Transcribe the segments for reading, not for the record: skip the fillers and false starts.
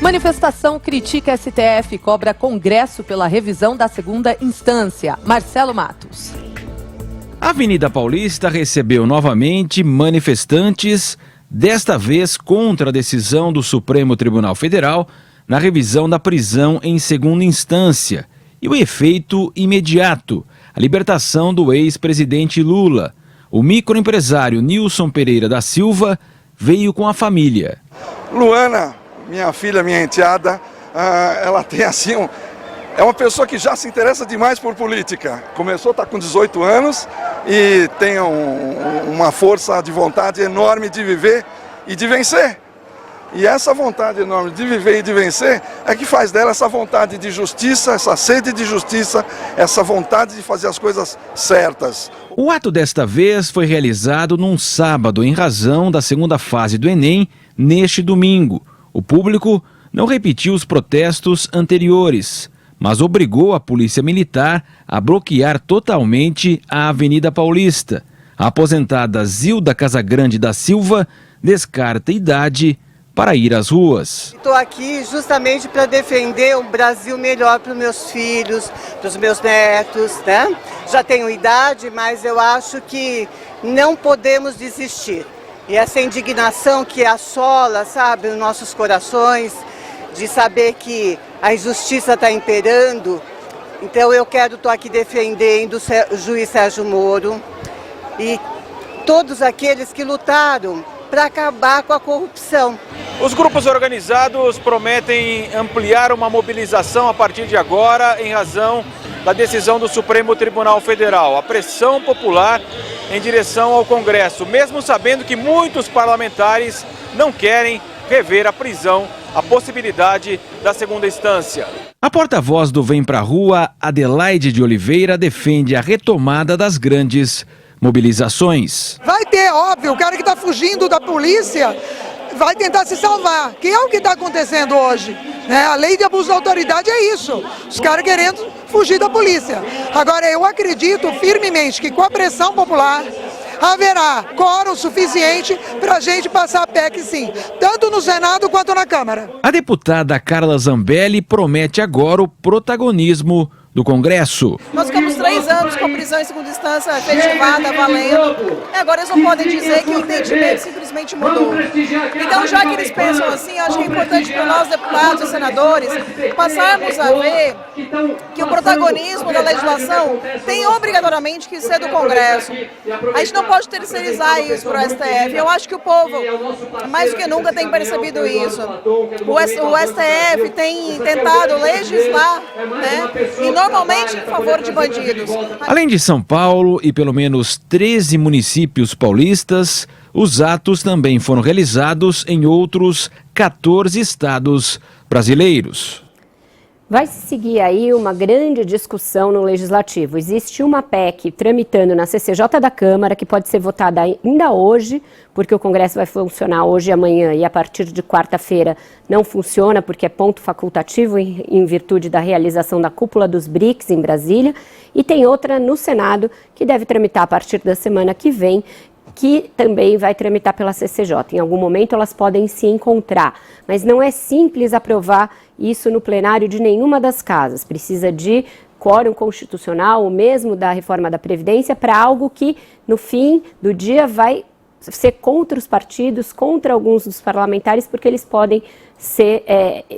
Manifestação critica STF e cobra Congresso pela revisão da segunda instância. Marcelo Matos. A Avenida Paulista recebeu novamente manifestantes, desta vez contra a decisão do Supremo Tribunal Federal na revisão da prisão em segunda instância e o efeito imediato, a libertação do ex-presidente Lula. O microempresário Nilson Pereira da Silva veio com a família. Luana, minha filha, minha enteada, ela tem assim é uma pessoa que já se interessa demais por política. Começou a estar com 18 anos e tem uma força de vontade enorme de viver e de vencer. E essa vontade enorme de viver e de vencer é que faz dela essa vontade de justiça, essa sede de justiça, essa vontade de fazer as coisas certas. O ato desta vez foi realizado num sábado em razão da segunda fase do Enem neste domingo. O público não repetiu os protestos anteriores, mas obrigou a Polícia Militar a bloquear totalmente a Avenida Paulista. A aposentada Zilda Casagrande da Silva descarta idade para ir às ruas. Estou aqui justamente para defender um Brasil melhor para os meus filhos, para os meus netos, né? Já tenho idade, mas eu acho que não podemos desistir. E essa indignação que assola, sabe, os nossos corações, de saber que a injustiça está imperando. Então eu estou aqui defendendo o juiz Sérgio Moro e todos aqueles que lutaram para acabar com a corrupção. Os grupos organizados prometem ampliar uma mobilização a partir de agora em razão da decisão do Supremo Tribunal Federal. A pressão popular em direção ao Congresso, mesmo sabendo que muitos parlamentares não querem rever a prisão, a possibilidade da segunda instância. A porta-voz do Vem Pra Rua, Adelaide de Oliveira, defende a retomada das grandes mobilizações. Vai ter, óbvio, o cara que está fugindo da polícia vai tentar se salvar, que é o que está acontecendo hoje. Né? A lei de abuso da autoridade é isso, os caras querendo fugir da polícia. Agora, eu acredito firmemente que com a pressão popular haverá quórum suficiente para a gente passar a PEC, sim, tanto no Senado quanto na Câmara. A deputada Carla Zambelli promete agora o protagonismo do Congresso. Nós ficamos 3 anos com prisão em segunda instância efetivada, valendo, e agora eles não podem dizer que o entendimento simplesmente mudou. Então, já que eles pensam assim, acho que é importante para nós, deputados e senadores, passarmos a ver que o protagonismo da legislação tem obrigatoriamente que ser do Congresso. A gente não pode terceirizar isso para o STF. Eu acho que o povo, mais do que nunca, tem percebido isso. O STF tem tentado legislar, né? E normalmente em favor de bandidos. Além de São Paulo e pelo menos 13 municípios paulistas, os atos também foram realizados em outros 14 estados brasileiros. Vai se seguir aí uma grande discussão no Legislativo. Existe uma PEC tramitando na CCJ da Câmara que pode ser votada ainda hoje, porque o Congresso vai funcionar hoje e amanhã e a partir de quarta-feira não funciona porque é ponto facultativo em virtude da realização da cúpula dos BRICS em Brasília. E tem outra no Senado que deve tramitar a partir da semana que vem, que também vai tramitar pela CCJ. Em algum momento elas podem se encontrar, mas não é simples aprovar isso no plenário de nenhuma das casas. Precisa de quórum constitucional, ou mesmo da reforma da Previdência, para algo que, no fim do dia, vai ser contra os partidos, contra alguns dos parlamentares, porque eles podem ser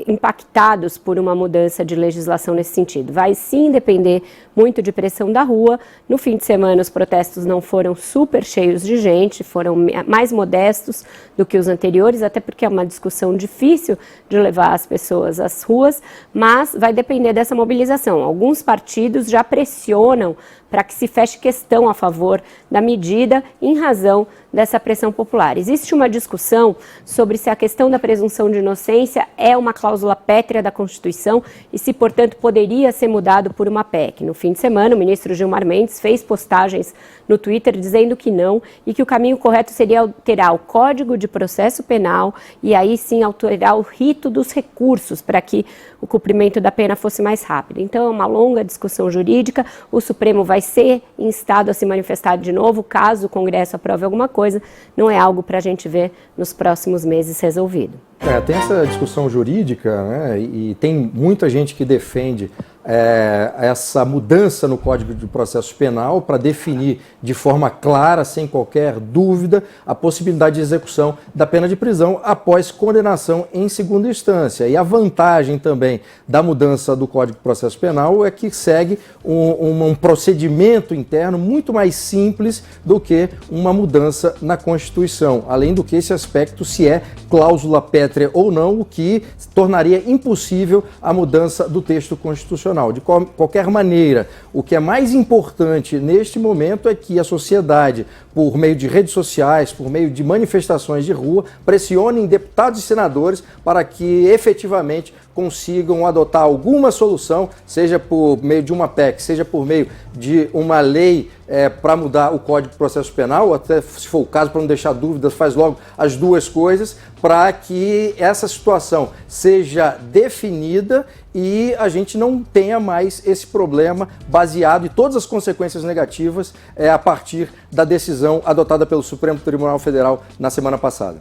impactados por uma mudança de legislação nesse sentido. Vai sim depender muito de pressão da rua. No fim de semana os protestos não foram super cheios de gente, foram mais modestos do que os anteriores, até porque é uma discussão difícil de levar as pessoas às ruas, mas vai depender dessa mobilização. Alguns partidos já pressionam para que se feche questão a favor da medida em razão dessa pressão popular. Existe uma discussão sobre se a questão da presunção de inocência é uma cláusula pétrea da Constituição e se, portanto, poderia ser mudado por uma PEC. No fim de semana, o ministro Gilmar Mendes fez postagens no Twitter dizendo que não e que o caminho correto seria alterar o Código de Processo Penal e aí sim alterar o rito dos recursos para que o cumprimento da pena fosse mais rápido. Então é uma longa discussão jurídica, o Supremo vai ser instado a se manifestar de novo caso o Congresso aprove alguma coisa, não é algo para a gente ver nos próximos meses resolvido. Tem essa discussão jurídica, né, e tem muita gente que defende essa mudança no Código de Processo Penal para definir de forma clara, sem qualquer dúvida, a possibilidade de execução da pena de prisão após condenação em segunda instância. E a vantagem também da mudança do Código de Processo Penal é que segue um procedimento interno muito mais simples do que uma mudança na Constituição. Além do que esse aspecto, se é cláusula pétrea ou não, o que tornaria impossível a mudança do texto constitucional. De qualquer maneira, o que é mais importante neste momento é que a sociedade, por meio de redes sociais, por meio de manifestações de rua, pressionem deputados e senadores para que efetivamente consigam adotar alguma solução, seja por meio de uma PEC, seja por meio de uma lei para mudar o Código de Processo Penal, ou até, se for o caso, para não deixar dúvidas, faz logo as duas coisas, para que essa situação seja definida e a gente não tenha mais esse problema baseado em todas as consequências negativas a partir da decisão adotada pelo Supremo Tribunal Federal na semana passada.